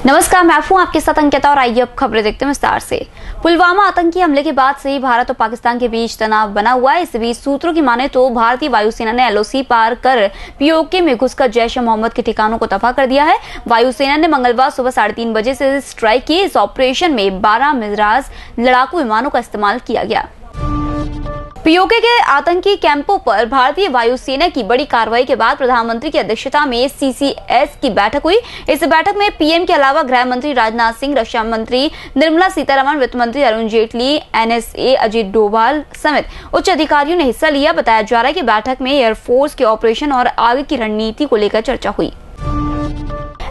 नमस्कार, मैं हूं आपके साथ अंकिता और आइए अब खबरें देखते हैं विस्तार से। पुलवामा आतंकी हमले के बाद से ही भारत और पाकिस्तान के बीच तनाव बना हुआ है। इस बीच सूत्रों की माने तो भारतीय वायुसेना ने एलओसी पार कर पीओके में घुसकर जैश ए मोहम्मद के ठिकानों को तबाह कर दिया है। वायुसेना ने मंगलवार सुबह 3:30 बजे से स्ट्राइक की। इस ऑपरेशन में 12 मिराज लड़ाकू विमानों का इस्तेमाल किया गया। पीओके के आतंकी कैंपों पर भारतीय वायुसेना की बड़ी कार्रवाई के बाद प्रधानमंत्री की अध्यक्षता में सीसीएस की बैठक हुई। इस बैठक में पीएम के अलावा गृह मंत्री राजनाथ सिंह, रक्षा मंत्री निर्मला सीतारमण, वित्त मंत्री अरुण जेटली, एनएसए अजीत डोभाल समेत उच्च अधिकारियों ने हिस्सा लिया। बताया जा रहा है कि बैठक में एयरफोर्स के ऑपरेशन और आगे की रणनीति को लेकर चर्चा हुई।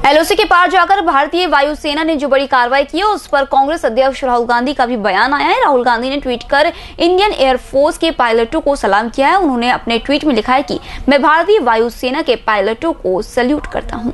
एलओसी के पार जाकर भारतीय वायुसेना ने जो बड़ी कार्रवाई की है उस पर कांग्रेस अध्यक्ष राहुल गांधी का भी बयान आया है। राहुल गांधी ने ट्वीट कर इंडियन एयरफोर्स के पायलटों को सलाम किया है। उन्होंने अपने ट्वीट में लिखा है कि मैं भारतीय वायुसेना के पायलटों को सैल्यूट करता हूं।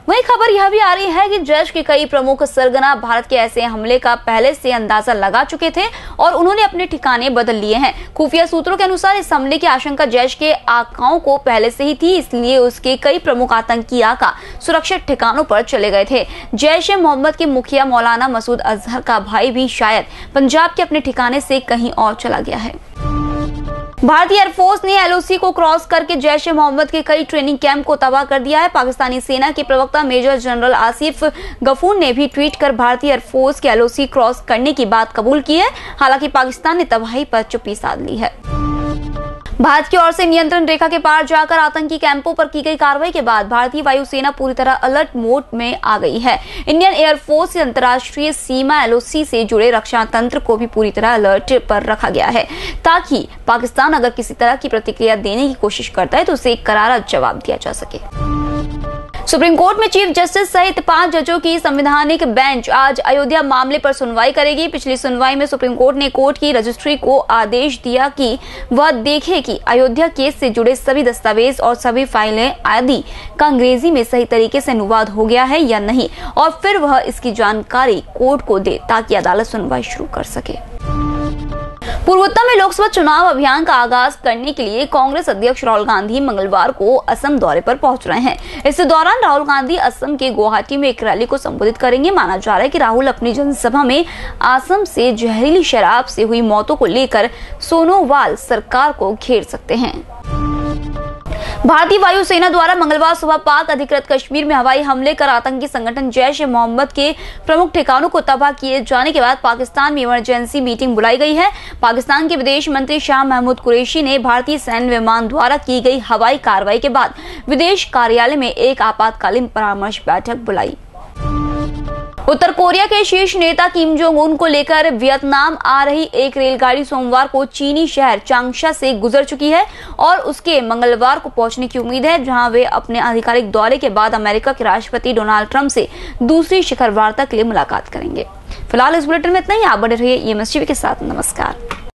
वहीं खबर यह भी आ रही है कि जैश के कई प्रमुख सरगना भारत के ऐसे हमले का पहले से अंदाजा लगा चुके थे और उन्होंने अपने ठिकाने बदल लिए हैं। खुफिया सूत्रों के अनुसार इस हमले की आशंका जैश के आकाओं को पहले से ही थी, इसलिए उसके कई प्रमुख आतंकी आका सुरक्षित ठिकानों पर चले गए थे। जैश ए मोहम्मद के मुखिया मौलाना मसूद अजहर का भाई भी शायद पंजाब के अपने ठिकाने से कहीं और चला गया है। भारतीय एयरफोर्स ने एलओसी को क्रॉस करके जैश ए मोहम्मद के कई ट्रेनिंग कैंप को तबाह कर दिया है। पाकिस्तानी सेना के प्रवक्ता मेजर जनरल आसिफ गफूर ने भी ट्वीट कर भारतीय एयरफोर्स के एलओसी क्रॉस करने की बात कबूल की है। हालांकि पाकिस्तान ने तबाही पर चुप्पी साध ली है। भारत की ओर से नियंत्रण रेखा के पार जाकर आतंकी कैंपों पर की गई कार्रवाई के बाद भारतीय वायुसेना पूरी तरह अलर्ट मोड में आ गई है। इंडियन एयरफोर्स की अंतर्राष्ट्रीय सीमा एलओसी से जुड़े रक्षा तंत्र को भी पूरी तरह अलर्ट पर रखा गया है, ताकि पाकिस्तान अगर किसी तरह की प्रतिक्रिया देने की कोशिश करता है तो उसे एक करारा जवाब दिया जा सके। सुप्रीम कोर्ट में चीफ जस्टिस सहित 5 जजों की संवैधानिक बेंच आज अयोध्या मामले पर सुनवाई करेगी। पिछली सुनवाई में सुप्रीम कोर्ट ने कोर्ट की रजिस्ट्री को आदेश दिया कि वह देखे कि अयोध्या केस से जुड़े सभी दस्तावेज और सभी फाइलें आदि का अंग्रेजी में सही तरीके से अनुवाद हो गया है या नहीं, और फिर वह इसकी जानकारी कोर्ट को दे ताकि अदालत सुनवाई शुरू कर सके। पूर्वोत्तर में लोकसभा चुनाव अभियान का आगाज करने के लिए कांग्रेस अध्यक्ष राहुल गांधी मंगलवार को असम दौरे पर पहुंच रहे हैं। इस दौरान राहुल गांधी असम के गुवाहाटी में एक रैली को संबोधित करेंगे। माना जा रहा है कि राहुल अपनी जनसभा में असम से जहरीली शराब से हुई मौतों को लेकर सोनोवाल सरकार को घेर सकते हैं। भारतीय वायुसेना द्वारा मंगलवार सुबह पाक अधिकृत कश्मीर में हवाई हमले कर आतंकी संगठन जैश ए मोहम्मद के प्रमुख ठिकानों को तबाह किए जाने के बाद पाकिस्तान में इमरजेंसी मीटिंग बुलाई गई है। पाकिस्तान के विदेश मंत्री शाह महमूद कुरैशी ने भारतीय सैन्य विमान द्वारा की गई हवाई कार्रवाई के बाद विदेश कार्यालय में एक आपातकालीन परामर्श बैठक बुलाई। उत्तर कोरिया के शीर्ष नेता किम जोंग उन को लेकर वियतनाम आ रही एक रेलगाड़ी सोमवार को चीनी शहर चांगशा से गुजर चुकी है और उसके मंगलवार को पहुंचने की उम्मीद है, जहां वे अपने आधिकारिक दौरे के बाद अमेरिका के राष्ट्रपति डोनाल्ड ट्रंप से दूसरी शिखर वार्ता के लिए मुलाकात करेंगे। फिलहाल इस बुलेटिन में इतना ही। आप बने रहिए EMS टीवी के साथ। नमस्कार।